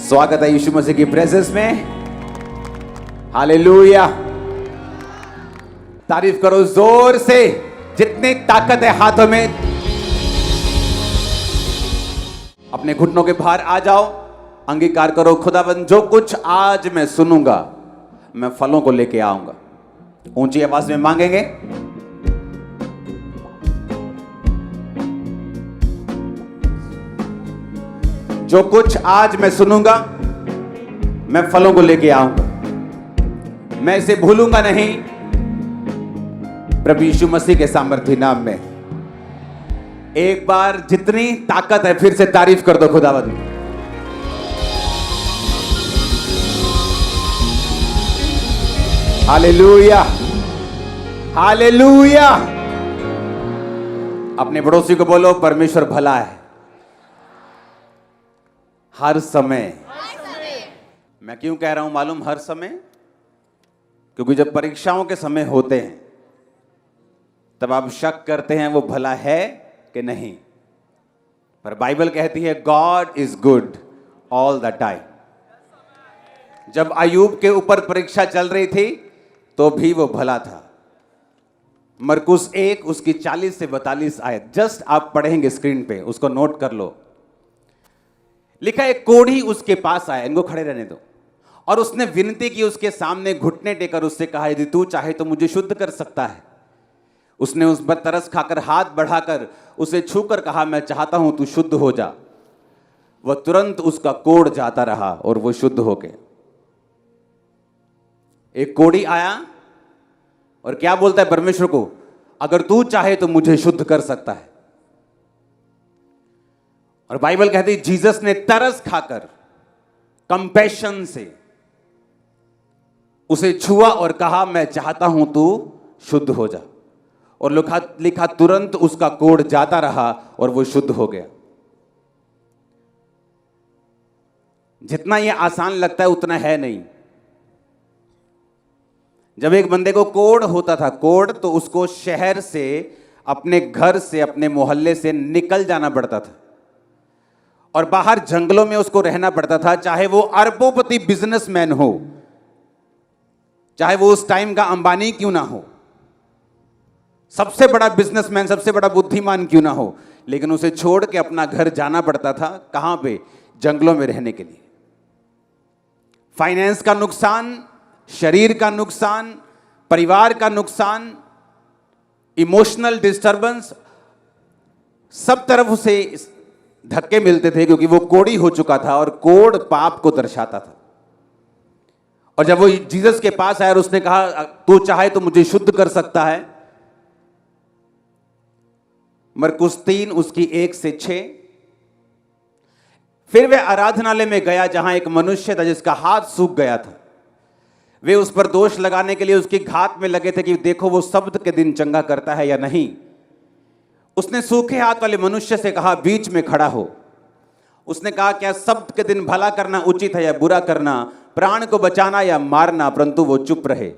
स्वागत है यीशु मसीह की प्रेजेंस में। हालेलुया। तारीफ करो जोर से, जितनी ताकत है हाथों में। अपने घुटनों के बाहर आ जाओ, अंगीकार करो, खुदाबंद जो कुछ आज मैं सुनूंगा मैं फलों को लेके आऊंगा। ऊंची आवाज में मांगेंगे। जो कुछ आज मैं सुनूंगा मैं फलों को लेके आऊंगा, मैं इसे भूलूंगा नहीं। प्रभु यीशु मसीह के सामर्थ्य नाम में एक बार जितनी ताकत है फिर से तारीफ कर दो खुदावंद। Hallelujah, hallelujah. अपने पड़ोसी को बोलो, परमेश्वर भला है हर समय। मैं क्यों कह रहा हूं मालूम, हर समय? क्योंकि जब परीक्षाओं के समय होते हैं तब आप शक करते हैं वो भला है कि नहीं, पर बाइबल कहती है God is good all the time. जब अय्यूब के ऊपर परीक्षा चल रही थी तो भी वो भला था। मरकुस 1 उसकी 40 से 42 आयत जस्ट आप पढ़ेंगे स्क्रीन पे, उसको नोट कर लो। लिखा है, कोढ़ी उसके पास आया, इनको खड़े रहने दो, और उसने विनती की उसके सामने, घुटने टेकर उससे कहा, यदि तू चाहे तो मुझे शुद्ध कर सकता है। उसने उस पर तरस खाकर हाथ बढ़ाकर उसे छूकर कहा, मैं चाहता हूं तू शुद्ध हो जा। वह तुरंत उसका कोढ़ जाता रहा और वो शुद्ध हो गया। एक कोढ़ी आया और क्या बोलता है परमेश्वर को, अगर तू चाहे तो मुझे शुद्ध कर सकता है। और बाइबल कहती है जीसस ने तरस खाकर कंपैशन से उसे छुआ और कहा, मैं चाहता हूं तू शुद्ध हो जा। और लिखा तुरंत उसका कोढ़ जाता रहा और वो शुद्ध हो गया। जितना ये आसान लगता है उतना है नहीं। जब एक बंदे को कोढ़ होता था, कोढ़, तो उसको शहर से, अपने घर से, अपने मोहल्ले से निकल जाना पड़ता था और बाहर जंगलों में उसको रहना पड़ता था। चाहे वो अरबोपति बिजनेसमैन हो, चाहे वो उस टाइम का अंबानी क्यों ना हो, सबसे बड़ा बिजनेसमैन, सबसे बड़ा बुद्धिमान क्यों ना हो, लेकिन उसे छोड़ के अपना घर जाना पड़ता था। कहां पे? जंगलों में रहने के लिए। फाइनेंस का नुकसान, शरीर का नुकसान, परिवार का नुकसान, इमोशनल डिस्टर्बेंस, सब तरफ उसे धक्के मिलते थे क्योंकि वो कोढ़ी हो चुका था और कोढ़ पाप को दर्शाता था। और जब वो जीसस के पास आया और उसने कहा, तू चाहे तो मुझे शुद्ध कर सकता है। मरकुस 3 उसकी 1 से 6। फिर वह आराधनालय में गया जहां एक मनुष्य था जिसका हाथ सूख गया था। वे उस पर दोष लगाने के लिए उसकी घात में लगे थे कि देखो वो सब्त के दिन चंगा करता है या नहीं। उसने सूखे हाथ वाले मनुष्य से कहा, बीच में खड़ा हो। उसने कहा, क्या सब्त के दिन भला करना उचित है या बुरा करना, प्राण को बचाना या मारना? परंतु वो चुप रहे।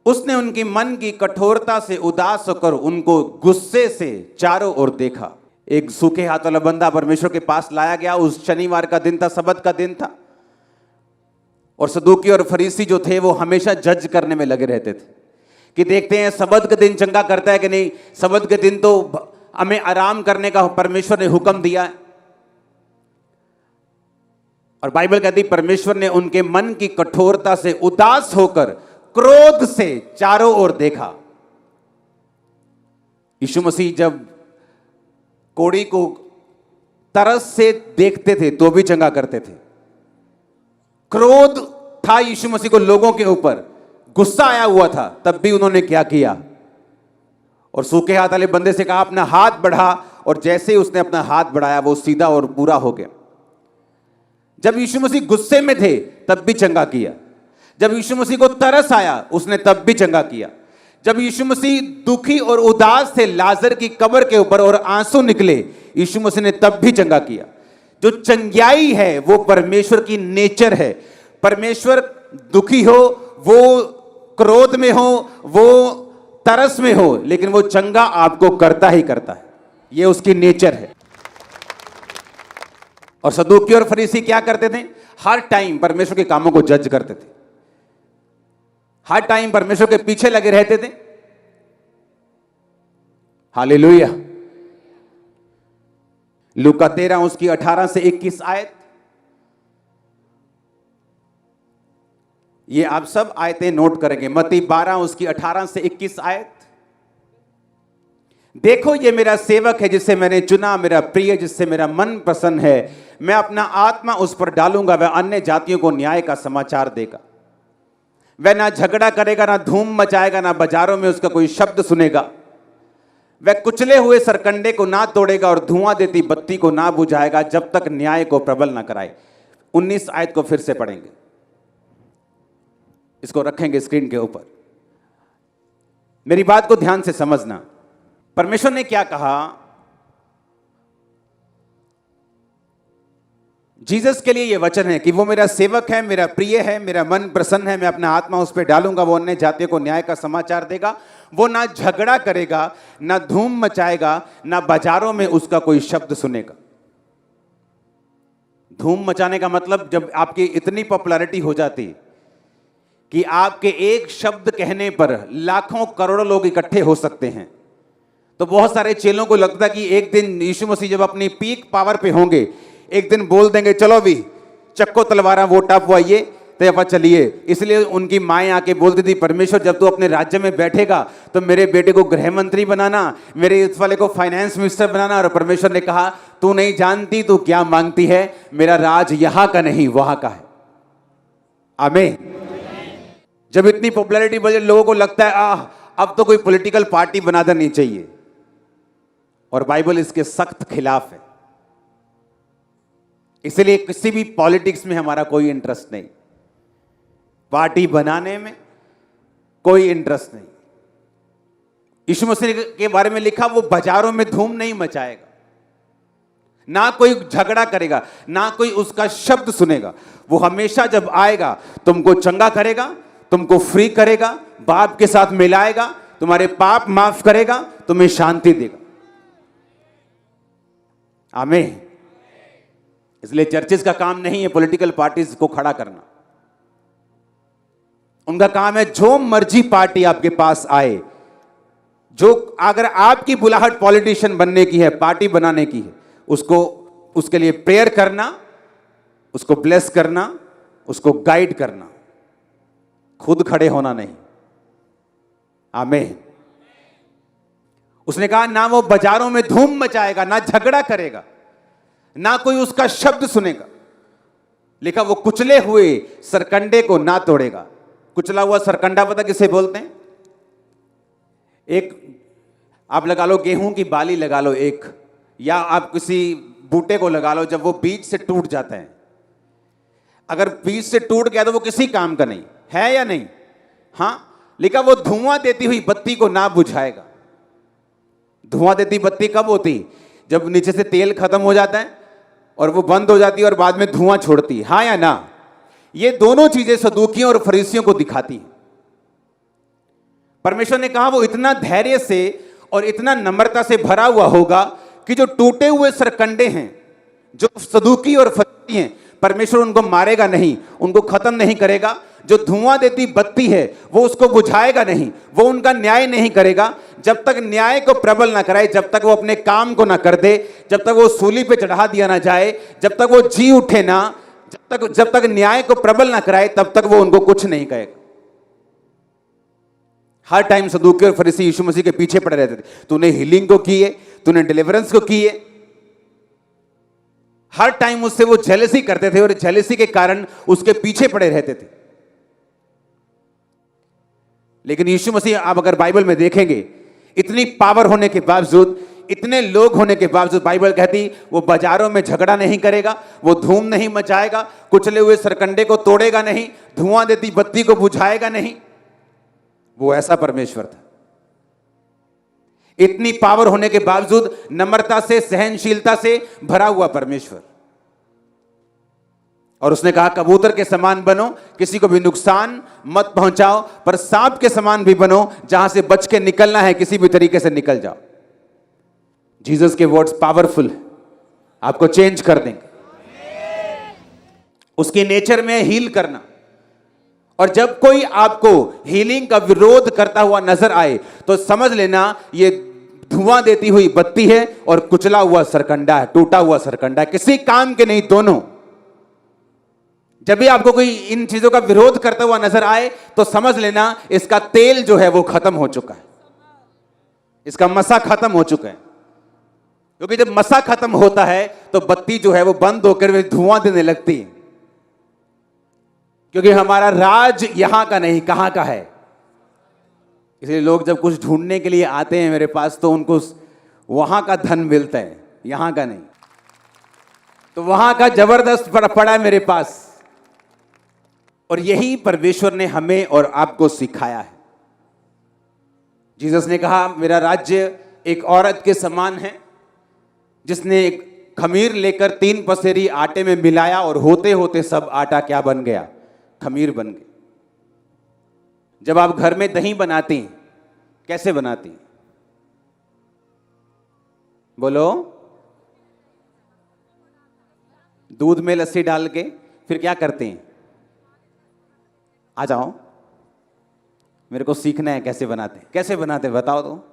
उसने उनकी मन की कठोरता से उदास होकर उनको गुस्से से चारों ओर देखा। एक सूखे हाथ वाला बंदा परमेश्वर के पास लाया गया। उस शनिवार का दिन था, सब्त का दिन था, और सदूकी और फरीसी जो थे वो हमेशा जज करने में लगे रहते थे कि देखते हैं सब्त के दिन चंगा करता है कि नहीं। सब्त के दिन तो हमें आराम करने का परमेश्वर ने हुक्म दिया है। और बाइबल कहती परमेश्वर ने उनके मन की कठोरता से उदास होकर क्रोध से चारों ओर देखा। यीशु मसीह जब कोढ़ी को तरस से देखते थे तो भी चंगा करते थे। क्रोध था यीशु मसीह को लोगों के ऊपर, गुस्सा आया हुआ था, तब भी उन्होंने क्या किया? और सूखे हाथ वाले बंदे से कहा, अपना हाथ बढ़ा, और जैसे ही उसने अपना हाथ बढ़ाया वो सीधा और पूरा हो गया। जब यीशु मसीह गुस्से में थे तब भी चंगा किया। जब यीशु मसीह को तरस आया उसने तब भी चंगा किया। जब यीशु मसीह दुखी और उदास थे लाजर की कब्र के ऊपर और आंसू निकले, यीशु मसीह ने तब भी चंगा किया। जो चंगाई है वो परमेश्वर की नेचर है। परमेश्वर दुखी हो, वो क्रोध में हो, वो तरस में हो, लेकिन वो चंगा आपको करता ही करता है। ये उसकी नेचर है। और सदूकी और फरीसी क्या करते थे? हर टाइम परमेश्वर के कामों को जज करते थे, हर टाइम परमेश्वर के पीछे लगे रहते थे। हालेलुया। लूका 13 उसकी 18 से 21 आयत, ये आप सब आयतें नोट करेंगे। मत्ती 12 उसकी 18 से 21 आयत। देखो ये मेरा सेवक है जिसे मैंने चुना, मेरा प्रिय जिससे मेरा मन प्रसन्न है। मैं अपना आत्मा उस पर डालूंगा, वह अन्य जातियों को न्याय का समाचार देगा। वह ना झगड़ा करेगा, ना धूम मचाएगा, ना बाजारों में उसका कोई शब्द सुनेगा। वह कुचले हुए सरकंडे को ना तोड़ेगा और धुआं देती बत्ती को ना बुझाएगा, जब तक न्याय को प्रबल ना कराए। 19 आयत को फिर से पढ़ेंगे, इसको रखेंगे स्क्रीन के ऊपर। मेरी बात को ध्यान से समझना। परमेश्वर ने क्या कहा? जीसस के लिए यह वचन है कि वो मेरा सेवक है, मेरा प्रिय है, मेरा मन प्रसन्न है। मैं अपना आत्मा उस पर डालूंगा, वो अन्य जातियों को न्याय का समाचार देगा। वो ना झगड़ा करेगा, ना धूम मचाएगा, ना बाजारों में उसका कोई शब्द सुनेगा। धूम मचाने का मतलब जब आपकी इतनी पॉपुलैरिटी हो जाती कि आपके एक शब्द कहने पर लाखों करोड़ों लोग इकट्ठे हो सकते हैं, तो बहुत सारे चेलों को लगता कि एक दिन यीशु मसीह जब अपनी पीक पावर पे होंगे, एक दिन बोल देंगे चलो भी चक्को तलवारा वोट आप आइए तो आप चलिए। इसलिए उनकी माएँ आके बोलती थी, परमेश्वर जब तू अपने राज्य में बैठेगा तो मेरे बेटे को गृह मंत्री बनाना, मेरे इस वाले को फाइनेंस मिनिस्टर बनाना। और परमेश्वर ने कहा तू नहीं जानती तू क्या मांगती है, मेरा राज यहां का नहीं वहां का है। आमीन। जब इतनी पॉपुलैरिटी बढ़े, लोगों को लगता है अब तो कोई पॉलिटिकल पार्टी बना देनी चाहिए, और बाइबल इसके सख्त खिलाफ है। इसलिए किसी भी पॉलिटिक्स में हमारा कोई इंटरेस्ट नहीं, पार्टी बनाने में कोई इंटरेस्ट नहीं। यीशु मसीह के बारे में लिखा वो बाजारों में धूम नहीं मचाएगा, ना कोई झगड़ा करेगा, ना कोई उसका शब्द सुनेगा। वो हमेशा जब आएगा तुमको चंगा करेगा, तुमको फ्री करेगा, बाप के साथ मिलाएगा, तुम्हारे पाप माफ करेगा, तुम्हें शांति देगा। आमीन। इसलिए चर्चेस का काम नहीं है पॉलिटिकल पार्टीज को खड़ा करना। उनका काम है जो मर्जी पार्टी आपके पास आए, जो अगर आपकी बुलाहट पॉलिटिशियन बनने की है, पार्टी बनाने की है, उसको उसके लिए प्रेयर करना, उसको ब्लेस करना, उसको गाइड करना, खुद खड़े होना नहीं। आमीन। उसने कहा ना वो बाजारों में धूम मचाएगा, ना झगड़ा करेगा, ना कोई उसका शब्द सुनेगा। लिखा वो कुचले हुए सरकंडे को ना तोड़ेगा। कुचला हुआ सरकंडा पता किसे बोलते हैं? एक आप लगा लो गेहूं की बाली लगा लो एक, या आप किसी बूटे को लगा लो, जब वो बीज से टूट जाता है, अगर बीज से टूट गया तो वो किसी काम का नहीं है या नहीं? हां। लिखा वो धुआं देती हुई बत्ती को ना बुझाएगा। धुआं देती बत्ती कब होती? जब नीचे से तेल खत्म हो जाता है और वो बंद हो जाती है और बाद में धुआं छोड़ती है, हाँ या ना? ये दोनों चीजें सदूकियों और फरीसियों को दिखाती हैं। परमेश्वर ने कहा वो इतना धैर्य से और इतना नम्रता से भरा हुआ होगा कि जो टूटे हुए सरकंडे हैं, जो सदूकी और फरीसी हैं, परमेश्वर उनको मारेगा नहीं, उनको खत्म नहीं करेगा। जो धुआं देती बत्ती है वो उसको बुझाएगा नहीं, वो उनका न्याय नहीं करेगा। जब तक न्याय को प्रबल ना कराए, जब तक वो अपने काम को ना कर दे, जब तक वो सूली पे चढ़ा दिया ना जाए, जब तक वो जी उठे ना, जब तक न्याय को प्रबल ना कराए, तब तक वो उनको कुछ नहीं कहेगा। हर टाइम सदूकी और फरीसी यीशु मसीह के पीछे पड़े रहते थे। तूने हीलिंग को की है, तूने डिलीवरेंस को की है। हर टाइम उससे वो जेलसी करते थे और जेलसी के कारण उसके पीछे पड़े रहते थे। लेकिन यीशु मसीह आप अगर बाइबल में देखेंगे, इतनी पावर होने के बावजूद, इतने लोग होने के बावजूद, बाइबल कहती वो बाजारों में झगड़ा नहीं करेगा, वो धूम नहीं मचाएगा, कुचले हुए सरकंडे को तोड़ेगा नहीं, धुआं देती बत्ती को बुझाएगा नहीं। वो ऐसा परमेश्वर था। इतनी पावर होने के बावजूद नम्रता से, सहनशीलता से भरा हुआ परमेश्वर। और उसने कहा कबूतर के समान बनो, किसी को भी नुकसान मत पहुंचाओ, पर सांप के समान भी बनो, जहां से बच के निकलना है किसी भी तरीके से निकल जाओ। जीसस के वर्ड्स पावरफुल है, आपको चेंज कर देंगे। उसकी नेचर में हील करना। और जब कोई आपको हीलिंग का विरोध करता हुआ नजर आए तो समझ लेना ये धुआं देती हुई बत्ती है और कुचला हुआ सरकंडा है, टूटा हुआ सरकंडा है, किसी काम के नहीं दोनों। जब भी आपको कोई इन चीजों का विरोध करता हुआ नजर आए तो समझ लेना इसका तेल जो है वो खत्म हो चुका है, इसका मसा खत्म हो चुका है। क्योंकि जब मसा खत्म होता है तो बत्ती जो है वो बंद होकर धुआं देने लगती है। क्योंकि हमारा राज यहां का नहीं, कहां का है। इसलिए लोग जब कुछ ढूंढने के लिए आते हैं मेरे पास तो उनको वहां का धन मिलता है, यहां का नहीं। तो वहां का जबरदस्त पड़ा है मेरे पास। और यही परमेश्वर ने हमें और आपको सिखाया है। जीसस ने कहा मेरा राज्य एक औरत के समान है जिसने एक खमीर लेकर 3 पसेरी आटे में मिलाया और होते होते सब आटा क्या बन गया, खमीर बन गई। जब आप घर में दही बनाती हैं, कैसे बनाती हैं? बोलो। दूध में लस्सी डाल के फिर क्या करते हैं? आ जाओ, मेरे को सीखना है कैसे बनाते हैं। कैसे बनाते हैं बताओ तो।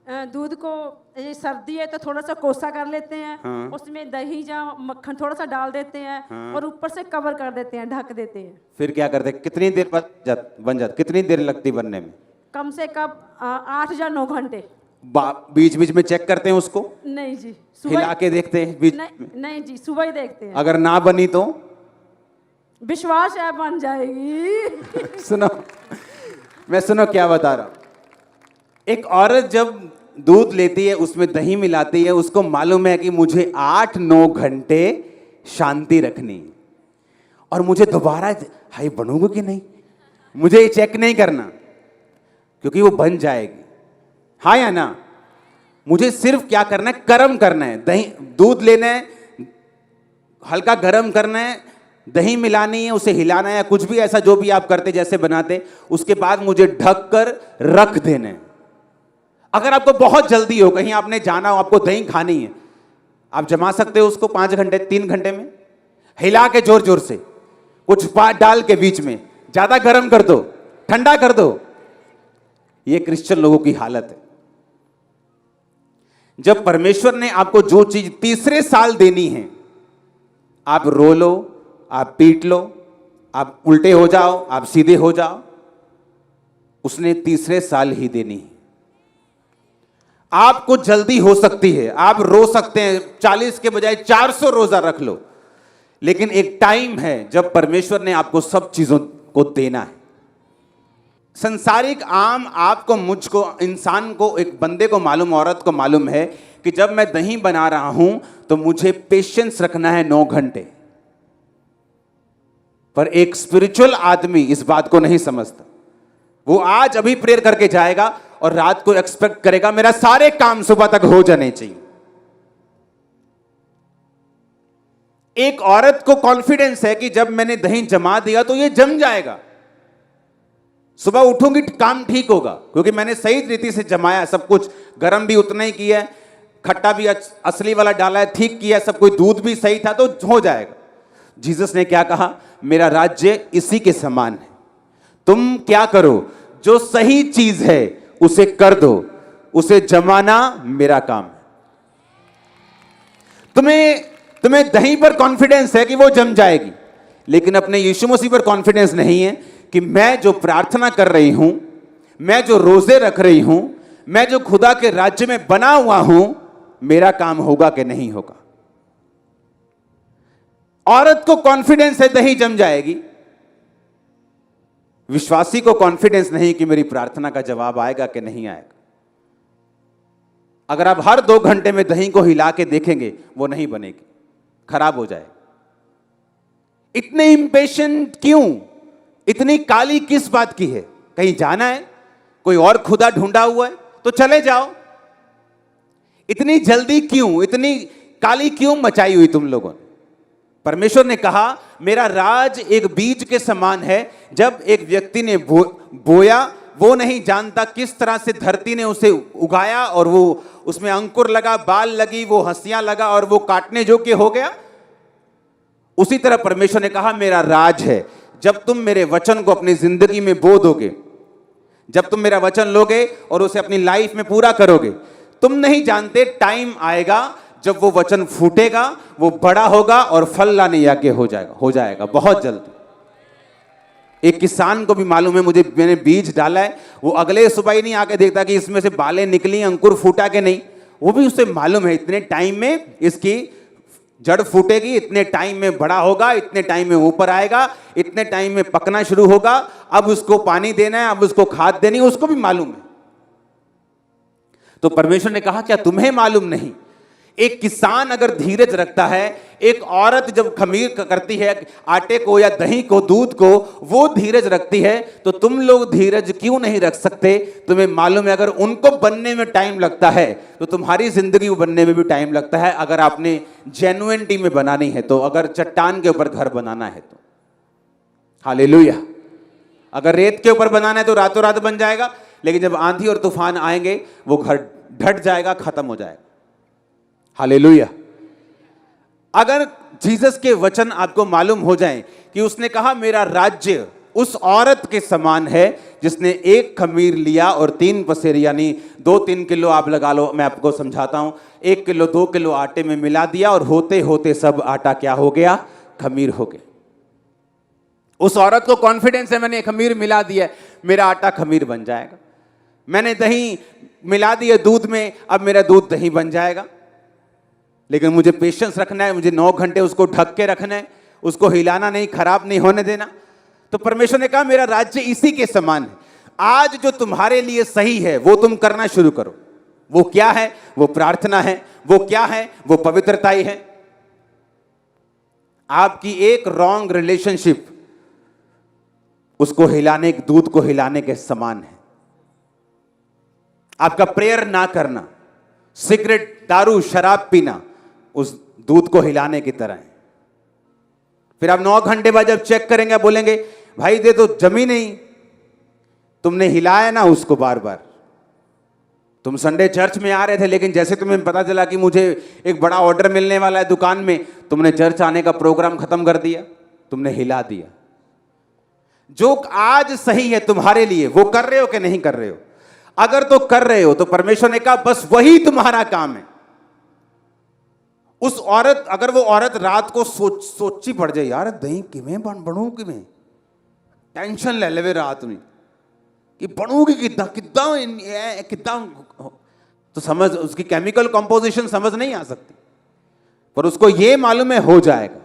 दूध को ये सर्दी है तो थोड़ा सा कोसा कर लेते हैं। हाँ। उसमें दही या मक्खन थोड़ा सा डाल देते हैं। हाँ। और ऊपर से कवर कर देते हैं, ढक देते हैं। फिर क्या करते हैं? कितनी देर बन जाता? कितनी देर लगती बनने में? कम से कम 8 या 9 घंटे। बीच बीच में चेक करते हैं उसको? नहीं जी, हिला के देखते हैं बीच में? नहीं जी, सुबह ही देखते हैं। अगर ना बनी तो विश्वास है बन जाएगी। सुनो, मैं सुनो क्या बता रहा हूं। एक औरत जब दूध लेती है, उसमें दही मिलाती है, उसको मालूम है कि मुझे 8-9 घंटे शांति रखनी और मुझे दोबारा हाई बनूंगी कि नहीं, मुझे ये चेक नहीं करना क्योंकि वो बन जाएगी। हाँ या ना? मुझे सिर्फ क्या करना है? गर्म करना है। दही दूध लेना है, हल्का गर्म करना है, दही मिलानी है, उसे हिलाना है या कुछ भी ऐसा जो भी आप करते जैसे बनाते, उसके बाद मुझे ढक कर रख देना है। अगर आपको बहुत जल्दी हो, कहीं आपने जाना हो, आपको दही खानी है, आप जमा सकते हो उसको 5 घंटे 3 घंटे में, हिला के जोर जोर से, कुछ बात डाल के बीच में, ज्यादा गर्म कर दो, ठंडा कर दो। ये क्रिश्चियन लोगों की हालत है। जब परमेश्वर ने आपको जो चीज तीसरे साल देनी है, आप रो लो, आप पीट लो, आप उल्टे हो जाओ, आप सीधे हो जाओ, उसने तीसरे साल ही देनी है। आपको जल्दी हो सकती है, आप रो सकते हैं, 40 के बजाय 400 रोजा रख लो, लेकिन एक टाइम है जब परमेश्वर ने आपको सब चीजों को देना है। संसारिक आम आपको, मुझको, इंसान को, एक बंदे को मालूम, औरत को मालूम है कि जब मैं दही बना रहा हूं तो मुझे पेशेंस रखना है 9 घंटे। पर एक स्पिरिचुअल आदमी इस बात को नहीं समझता। वो आज अभी प्रेयर करके जाएगा और रात को एक्सपेक्ट करेगा मेरा सारे काम सुबह तक हो जाने चाहिए। एक औरत को कॉन्फिडेंस है कि जब मैंने दही जमा दिया तो ये जम जाएगा, सुबह उठूंगी काम ठीक होगा, क्योंकि मैंने सही रीति से जमाया, सब कुछ गर्म भी उतना ही किया, खट्टा भी असली वाला डाला है, ठीक किया, सब कुछ दूध भी सही था, तो हो जाएगा। जीसस ने क्या कहा? मेरा राज्य इसी के समान है। तुम क्या करो? जो सही चीज है उसे कर दो, उसे जमाना मेरा काम है। तुम्हें दही पर कॉन्फिडेंस है कि वो जम जाएगी, लेकिन अपने यीशु मसीह पर कॉन्फिडेंस नहीं है कि मैं जो प्रार्थना कर रही हूं, मैं जो रोजे रख रही हूं, मैं जो खुदा के राज्य में बना हुआ हूं, मेरा काम होगा कि नहीं होगा। औरत को कॉन्फिडेंस है दही जम जाएगी, विश्वासी को कॉन्फिडेंस नहीं कि मेरी प्रार्थना का जवाब आएगा कि नहीं आएगा। अगर आप हर 2 घंटे में दही को हिला के देखेंगे, वो नहीं बनेगी, खराब हो जाएगी। इतने इंपेशेंट क्यों? इतनी काली किस बात की है? कहीं जाना है, कोई और खुदा ढूंढा हुआ है तो चले जाओ। इतनी जल्दी क्यों, इतनी काली क्यों मचाई हुई तुम लोगों ने? परमेश्वर ने कहा मेरा राज एक बीज के समान है। जब एक व्यक्ति ने बोया, वो नहीं जानता किस तरह से धरती ने उसे उगाया और वो उसमें अंकुर लगा, बाल लगी, वो हंसियां लगा और वो काटने योग्य हो गया। उसी तरह परमेश्वर ने कहा मेरा राज है। जब तुम मेरे वचन को अपनी जिंदगी में बो दोगे, जब तुम मेरा वचन लोगे और उसे अपनी लाइफ में पूरा करोगे, तुम नहीं जानते टाइम आएगा जब वो वचन फूटेगा, वो बड़ा होगा और फल लाने योग्य हो जाएगा बहुत जल्द। एक किसान को भी मालूम है, मैंने बीज डाला है, वो अगले सुबह ही नहीं आके देखता कि इसमें से बालें निकली, अंकुर फूटा के नहीं। वो भी उसे मालूम है इतने टाइम में इसकी जड़ फूटेगी, इतने टाइम में बड़ा होगा, इतने टाइम में ऊपर आएगा, इतने टाइम में पकना शुरू होगा, अब उसको पानी देना है, अब उसको खाद देनी है, उसको भी मालूम है। तो परमेश्वर ने कहा क्या तुम्हें मालूम नहीं? एक किसान अगर धीरज रखता है, एक औरत जब खमीर करती है आटे को या दही को, दूध को, वो धीरज रखती है, तो तुम लोग धीरज क्यों नहीं रख सकते? तुम्हें मालूम है अगर उनको बनने में टाइम लगता है तो तुम्हारी जिंदगी को बनने में भी टाइम लगता है, अगर आपने जेन्युइनिटी में बनानी है तो, अगर चट्टान के ऊपर घर बनाना है तो। हालेलुया। अगर रेत के ऊपर बनाना है तो रातों रात बन जाएगा, लेकिन जब आंधी और तूफान आएंगे वो घर ढट जाएगा, खत्म हो जाएगा। हालेलुया। अगर जीसस के वचन आपको मालूम हो जाएं कि उसने कहा मेरा राज्य उस औरत के समान है जिसने एक खमीर लिया और 3 पसेरी, यानी 2-3 किलो आप लगा लो, मैं आपको समझाता हूं, 1 किलो 2 किलो आटे में मिला दिया और होते होते सब आटा क्या हो गया? खमीर हो गया। उस औरत को कॉन्फिडेंस है मैंने खमीर मिला दिया, मेरा आटा खमीर बन जाएगा। मैंने दही मिला दिया दूध में, अब मेरा दूध दही बन जाएगा। लेकिन मुझे पेशेंस रखना है, मुझे 9 घंटे उसको ढक के रखना है, उसको हिलाना नहीं, खराब नहीं होने देना। तो परमेश्वर ने कहा मेरा राज्य इसी के समान है। आज जो तुम्हारे लिए सही है वो तुम करना शुरू करो। वो क्या है? वो प्रार्थना है। वो क्या है? वो पवित्रता ही है। आपकी एक रॉन्ग रिलेशनशिप उसको हिलाने, दूध को हिलाने के समान है। आपका प्रेयर ना करना, सिगरेट, दारू, शराब पीना उस दूध को हिलाने की तरह है। फिर आप 9 घंटे बाद जब चेक करेंगे, आप बोलेंगे भाई दे तो जमी नहीं, तुमने हिलाया ना उसको बार बार। तुम संडे चर्च में आ रहे थे, लेकिन जैसे तुम्हें पता चला कि मुझे एक बड़ा ऑर्डर मिलने वाला है दुकान में, तुमने चर्च आने का प्रोग्राम खत्म कर दिया, तुमने हिला दिया। जो आज सही है तुम्हारे लिए वो कर रहे हो कि नहीं कर रहे हो? अगर तो कर रहे हो तो परमेश्वर ने कहा बस वही तुम्हारा काम है। उस औरत, अगर वो औरत रात को सोची पड़ जाए, यार दही किमें बनू, किमें टेंशन ले लेवे रात में कि बनूगी कितना, तो समझ, उसकी केमिकल कंपोजिशन समझ नहीं आ सकती, पर उसको ये मालूम है हो जाएगा।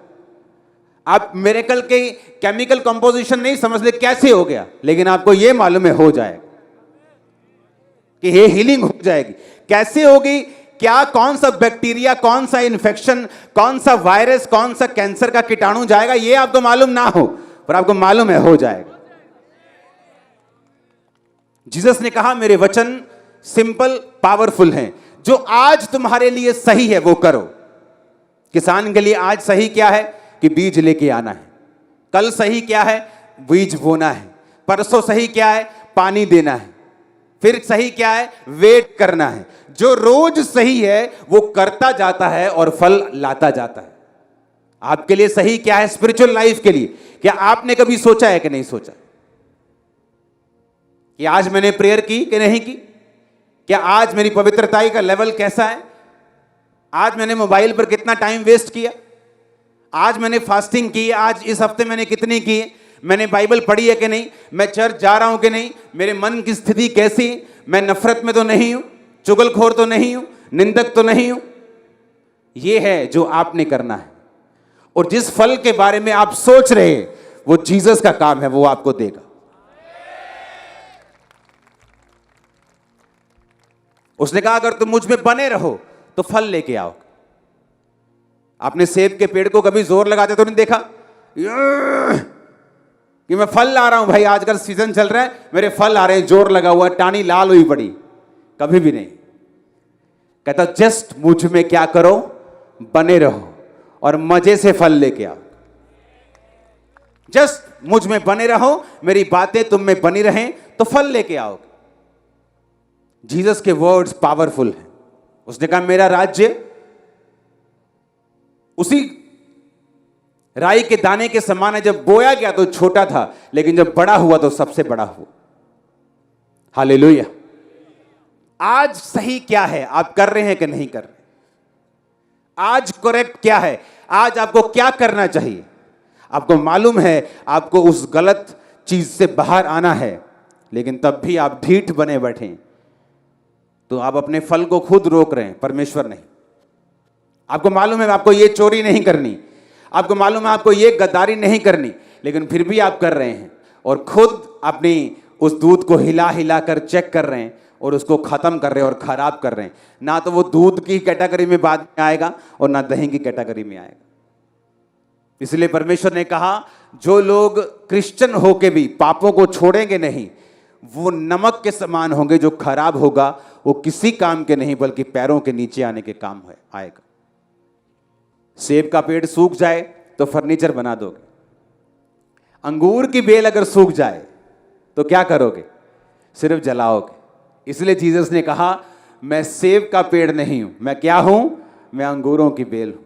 आप मिरेकल के केमिकल कंपोजिशन नहीं समझ ले कैसे हो गया, लेकिन आपको ये मालूम है हो जाएगा कि ये हीलिंग हो जाएगी। कैसे होगी? क्या, कौन सा बैक्टीरिया, कौन सा इन्फेक्शन, कौन सा वायरस, कौन सा कैंसर का कीटाणु जाएगा, ये आपको मालूम ना हो, पर आपको मालूम है हो जाएगा। जीसस ने कहा मेरे वचन सिंपल पावरफुल हैं, जो आज तुम्हारे लिए सही है वो करो। किसान के लिए आज सही क्या है? कि बीज लेके आना है। कल सही क्या है? बीज बोना है। परसों सही क्या है? पानी देना है। फिर सही क्या है? वेट करना है। जो रोज सही है वो करता जाता है और फल लाता जाता है। आपके लिए सही क्या है स्पिरिचुअल लाइफ के लिए? क्या आपने कभी सोचा है कि नहीं सोचा कि आज मैंने प्रेयर की कि नहीं की? क्या आज मेरी पवित्रता का लेवल कैसा है? आज मैंने मोबाइल पर कितना टाइम वेस्ट किया? आज मैंने फास्टिंग की? आज इस हफ्ते मैंने कितनी की? मैंने बाइबल पढ़ी है कि नहीं? मैं चर्च जा रहा हूं कि नहीं? मेरे मन की स्थिति कैसी? मैं नफरत में तो नहीं हूं, चुगलखोर तो नहीं हूं, निंदक तो नहीं हूं। यह है जो आपने करना है। और जिस फल के बारे में आप सोच रहे हैं वो जीसस का काम है, वो आपको देगा। उसने कहा अगर तुम मुझ में बने रहो तो फल लेके आओ। आपने सेब के पेड़ को कभी जोर लगाते तो नहीं देखा कि मैं फल ला रहा हूं भाई, आजकल सीजन चल रहा है, मेरे फल आ रहे हैं, जोर लगा हुआ, टानी लाल हुई पड़ी? कभी भी नहीं। कहता जस्ट मुझ में क्या करो? बने रहो और मजे से फल लेके आओ। जस्ट मुझ में बने रहो, मेरी बातें तुम में बनी रहें तो फल लेके आओगे। जीसस के वर्ड्स पावरफुल हैं। उसने कहा मेरा राज्य उसी राई के दाने के समान है, जब बोया गया तो छोटा था, लेकिन जब बड़ा हुआ तो सबसे बड़ा हुआ। हालेलुया। आज सही क्या है, आप कर रहे हैं कि नहीं कर रहे? आज करेक्ट क्या है, आज आपको क्या करना चाहिए? आपको मालूम है आपको उस गलत चीज से बाहर आना है, लेकिन तब भी आप ढीठ बने बैठे, तो आप अपने फल को खुद रोक रहे हैं, परमेश्वर नहीं। आपको मालूम है आपको ये चोरी नहीं करनी, आपको मालूम है आपको ये गद्दारी नहीं करनी, लेकिन फिर भी आप कर रहे हैं और खुद अपनी उस दूध को हिला हिला कर चेक कर रहे हैं और उसको खत्म कर रहे हैं और खराब कर रहे हैं। ना तो वो दूध की कैटेगरी में बाद में आएगा और ना दही की कैटेगरी में आएगा। इसलिए परमेश्वर ने कहा जो लोग क्रिश्चियन होके भी पापों को छोड़ेंगे नहीं, वो नमक के समान होंगे, जो खराब होगा वो किसी काम के नहीं बल्कि पैरों के नीचे आने के काम है आएगा। सेब का पेड़ सूख जाए तो फर्नीचर बना दोगे, अंगूर की बेल अगर सूख जाए तो क्या करोगे? सिर्फ जलाओगे। इसलिए जीसस ने कहा मैं सेब का पेड़ नहीं हूं, मैं क्या हूं? मैं अंगूरों की बेल हूं।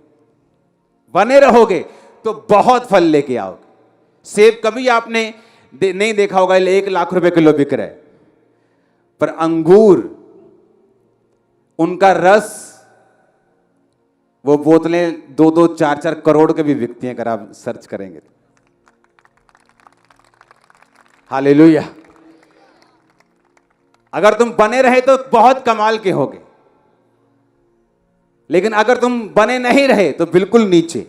बने रहोगे तो बहुत फल लेके आओगे। सेब कभी आपने नहीं देखा होगा 1 लाख रुपए किलो बिक रहा है, पर अंगूर, उनका रस, वो बोतलें 2-2, 4-4 करोड़ के भी बिकती हैं अगर आप सर्च करेंगे तो। हालेलुया। अगर तुम बने रहे तो बहुत कमाल के होगे, लेकिन अगर तुम बने नहीं रहे तो बिल्कुल नीचे,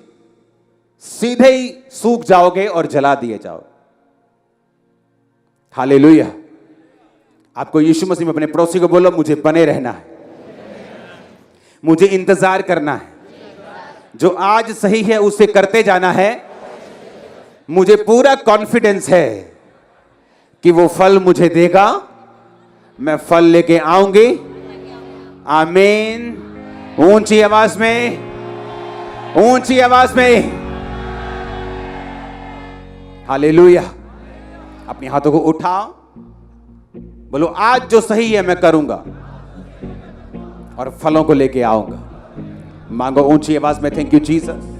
सीधे ही सूख जाओगे और जला दिए जाओगे। हालेलुया। आपको यीशु मसीह में अपने पड़ोसी को बोलो मुझे बने रहना है, मुझे इंतजार करना है, जो आज सही है उसे करते जाना है। मुझे पूरा कॉन्फिडेंस है कि वो फल मुझे देगा, मैं फल लेके आऊंगी। आमीन। ऊंची आवाज में, ऊंची आवाज में हालेलुया। अपने हाथों को उठाओ, बोलो आज जो सही है मैं करूंगा और फलों को लेके आऊंगा। मांगो ऊंची आवाज में, थैंक यू जीसस।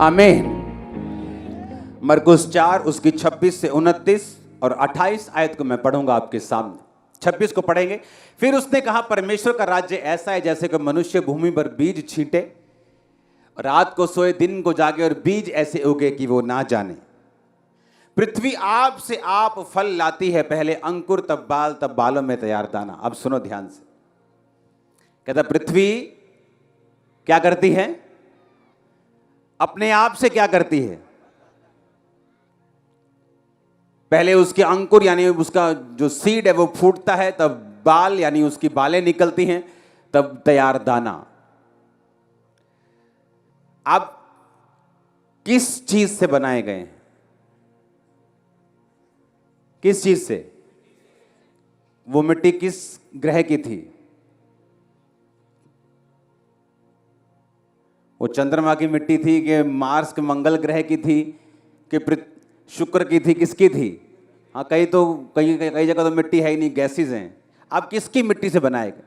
आमीन। मरकुस 4 उसकी 26 से 29 और 28 आयत को मैं पढ़ूंगा आपके सामने। 26 को पढ़ेंगे। फिर उसने कहा परमेश्वर का राज्य ऐसा है जैसे कि मनुष्य भूमि पर बीज छींटे, रात को सोए दिन को जागे और बीज ऐसे उगे कि वो ना जाने। पृथ्वी आप से आप फल लाती है, पहले अंकुर तब बाल तब बालों में तैयार दाना। अब सुनो ध्यान से, कहता पृथ्वी क्या करती है? अपने आप से क्या करती है? पहले उसके अंकुर यानी उसका जो सीड है वो फूटता है, तब बाल यानी उसकी बालें निकलती हैं, तब तैयार दाना। आप किस चीज से बनाए गए हैं? किस चीज से? वो मिट्टी किस ग्रह की थी? वो चंद्रमा की मिट्टी थी कि मार्स के मंगल ग्रह की थी कि शुक्र की थी? किसकी थी? हाँ, कई जगह तो मिट्टी है ही नहीं, गैसेस हैं। आप किसकी मिट्टी से बनाए गए?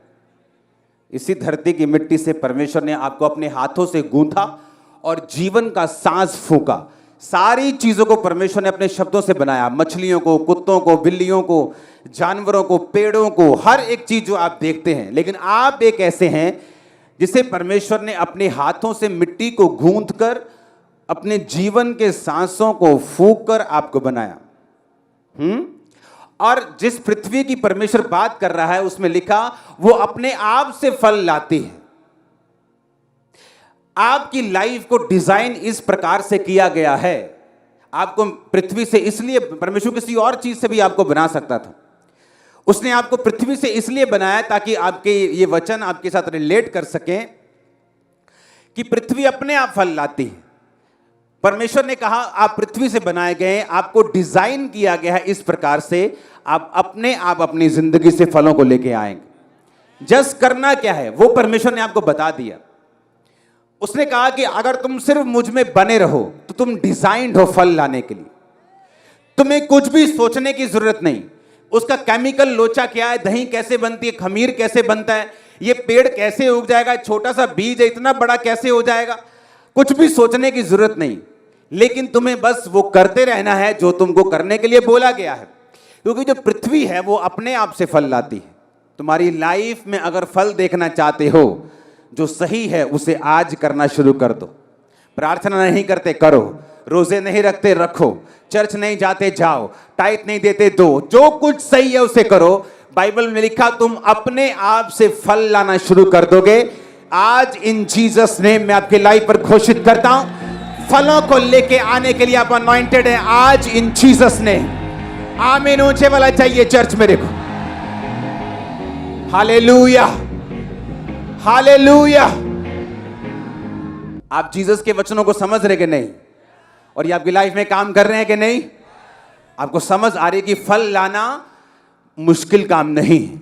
इसी धरती की मिट्टी से परमेश्वर ने आपको अपने हाथों से गूंथा और जीवन का सांस फूंका। सारी चीजों को परमेश्वर ने अपने शब्दों से बनाया, मछलियों को, कुत्तों को, बिल्लियों को, जानवरों को, पेड़ों को, हर एक चीज जो आप देखते हैं। लेकिन आप एक ऐसे हैं जिसे परमेश्वर ने अपने हाथों से मिट्टी को गूंथकर अपने जीवन के सांसों को फूंक कर आपको बनाया। और जिस पृथ्वी की परमेश्वर बात कर रहा है उसमें लिखा वो अपने आप से फल लाती है। आपकी लाइफ को डिजाइन इस प्रकार से किया गया है। आपको पृथ्वी से इसलिए, परमेश्वर किसी और चीज से भी आपको बना सकता था, उसने आपको पृथ्वी से इसलिए बनाया ताकि आपके ये वचन आपके साथ रिलेट कर सकें कि पृथ्वी अपने आप फल लाती है। परमेश्वर ने कहा आप पृथ्वी से बनाए गए हैं, आपको डिजाइन किया गया है इस प्रकार से आप अपनी जिंदगी से फलों को लेके आएंगे। जस्ट करना क्या है वो परमेश्वर ने आपको बता दिया। उसने कहा कि अगर तुम सिर्फ मुझ में बने रहो तो तुम डिजाइन्ड हो फल लाने के लिए। तुम्हें कुछ भी सोचने की जरूरत नहीं। उसका केमिकल लोचा क्या है, दही कैसे बनती है, खमीर कैसे बनता है, ये पेड़ कैसे उग जाएगा, छोटा सा बीज है इतना बड़ा कैसे हो जाएगा, कुछ भी सोचने की जरूरत नहीं। लेकिन तुम्हें बस वो करते रहना है जो तुमको करने के लिए बोला गया है। क्योंकि जो पृथ्वी है वो अपने आप से फल लाती है। तुम्हारी लाइफ में अगर फल देखना चाहते हो जो सही है उसे आज करना शुरू कर दो। प्रार्थना नहीं करते करो, रोजे नहीं रखते रखो, चर्च नहीं जाते जाओ, टाइट नहीं देते दो, जो कुछ सही है उसे करो। बाइबल में लिखा तुम अपने आप से फल लाना शुरू कर दोगे। आज इन जीसस नेम मैं आपकी लाइफ पर घोषित करता हूं फलों को लेके आने के लिए आप अनॉइंटेड हैं आज इन जीसस नेम। आमीन ऊंचे वाला चाहिए चर्च मेरे को। Hallelujah hallelujah. आप जीसस के वचनों को समझ रहे कि नहीं, और ये आपकी लाइफ में काम कर रहे हैं कि नहीं? आपको समझ आ रही है कि फल लाना मुश्किल काम नहीं है।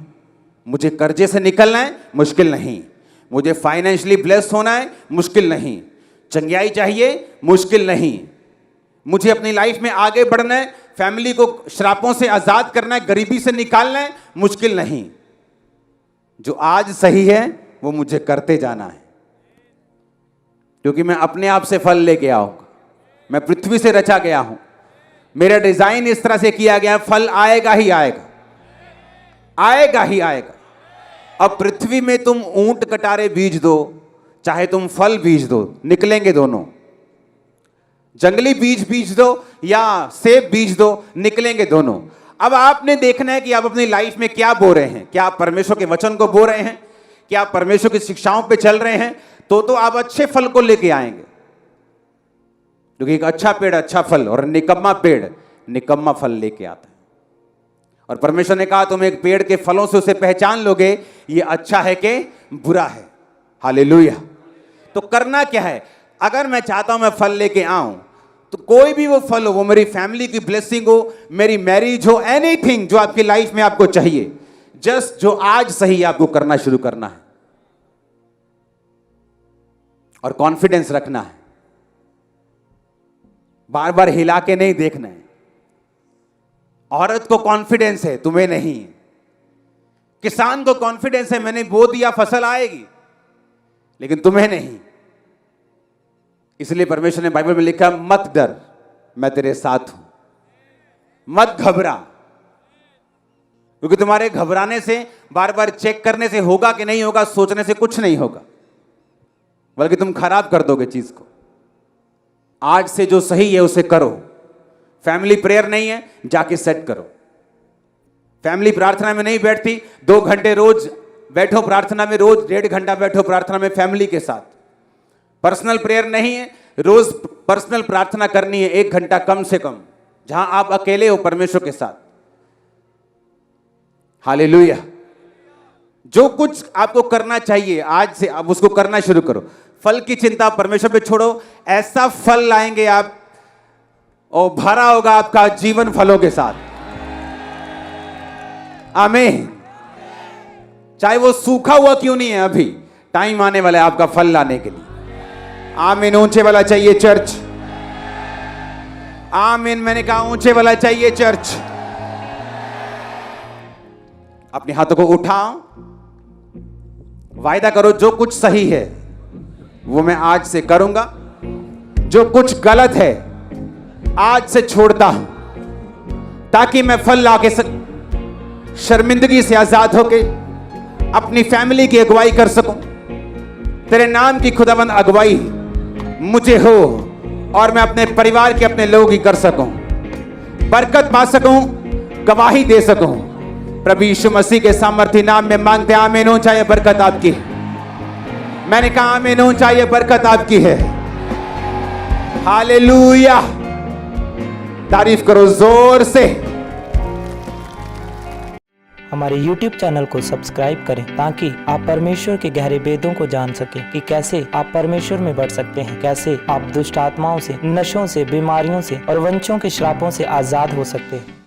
मुझे कर्जे से निकलना है मुश्किल नहीं, मुझे फाइनेंशियली ब्लेस होना है मुश्किल नहीं, चंगियाई चाहिए मुश्किल नहीं, मुझे अपनी लाइफ में आगे बढ़ना है, फैमिली को श्रापों से आजाद करना है, गरीबी से निकालना है मुश्किल नहीं। जो आज सही है वो मुझे करते जाना है, क्योंकि मैं अपने आप से फल लेके आऊंगा। मैं पृथ्वी से रचा गया हूं, मेरा डिजाइन इस तरह से किया गया है, फल आएगा ही आएगा, आएगा ही आएगा। अब पृथ्वी में तुम ऊंट कटारे बीज दो चाहे तुम फल बीज दो, निकलेंगे दोनों। जंगली बीज बीज दो या सेब बीज दो, निकलेंगे दोनों। अब आपने देखना है कि आप अपनी लाइफ में क्या बो रहे हैं। क्या आप परमेश्वर के वचन को बो रहे हैं? क्या आप परमेश्वर की शिक्षाओं पे चल रहे हैं? तो आप अच्छे फल को लेके आएंगे। क्योंकि एक अच्छा पेड़ अच्छा फल और निकम्मा पेड़ निकम्मा फल लेके आता है। और परमेश्वर ने कहा तुम एक पेड़ के फलों से उसे पहचान लोगे ये अच्छा है कि बुरा है। हालेलुया। तो करना क्या है? अगर मैं चाहता हूं मैं फल लेके आऊं तो कोई भी वो फल हो, वो मेरी फैमिली की ब्लेसिंग हो, मेरी मैरिज हो, एनीथिंग जो आपकी लाइफ में आपको चाहिए, जस्ट जो आज सही है आपको करना शुरू करना है और कॉन्फिडेंस रखना है। बार बार हिला के नहीं देखना है। औरत को कॉन्फिडेंस है, तुम्हें नहीं। किसान को कॉन्फिडेंस है, मैंने बो दिया फसल आएगी, लेकिन तुम्हें नहीं। इसलिए परमेश्वर ने बाइबल में लिखा मत डर मैं तेरे साथ हूं, मत घबरा। क्योंकि तुम्हारे घबराने से, बार बार चेक करने से होगा कि नहीं होगा, सोचने से कुछ नहीं होगा, बल्कि तुम खराब कर दोगे चीज को। आज से जो सही है उसे करो। फैमिली प्रेयर नहीं है, जाके सेट करो। फैमिली प्रार्थना में नहीं बैठती, 2 घंटे रोज बैठो प्रार्थना में, रोज 1.5 घंटा बैठो प्रार्थना में फैमिली के साथ। पर्सनल प्रेयर नहीं है, रोज पर्सनल प्रार्थना करनी है 1 घंटा कम से कम, जहां आप अकेले हो परमेश्वर के साथ। हालेलुया। जो कुछ आपको करना चाहिए आज से आप उसको करना शुरू करो। फल की चिंता परमेश्वर पे छोड़ो, ऐसा फल लाएंगे आप और भरा होगा आपका जीवन फलों के साथ। आमीन। चाहे वो सूखा हुआ क्यों नहीं है, अभी टाइम आने वाला है आपका फल लाने के लिए। आमीन। ऊंचे वाला चाहिए चर्च। आमीन। मैंने कहा ऊंचे वाला चाहिए चर्च। अपने हाथों को उठाओ, वायदा करो जो कुछ सही है वो मैं आज से करूंगा, जो कुछ गलत है आज से छोड़ता हूं, ताकि मैं फल लाके शर्मिंदगी से आजाद होके अपनी फैमिली की अगुवाई कर सकूं। तेरे नाम की खुदावंद अगुवाई मुझे हो और मैं अपने परिवार के, अपने लोगों की कर सकूं, बरकत पा सकूं, गवाही दे सकूं। प्रभु यीशु मसीह के सामर्थी नाम में मांगते आमीन। हो चाहिए बरकत आपकी। मैंने कहा आमीन। हो चाहिए बरकत आपकी है। हालेलुया। तारीफ करो जोर से। हमारे YouTube चैनल को सब्सक्राइब करें ताकि आप परमेश्वर के गहरे वेदों को जान सकें कि कैसे आप परमेश्वर में बढ़ सकते हैं, कैसे आप दुष्ट आत्माओं से, नशों से, बीमारियों से और वंशों के श्रापों से आजाद हो सकते हैं।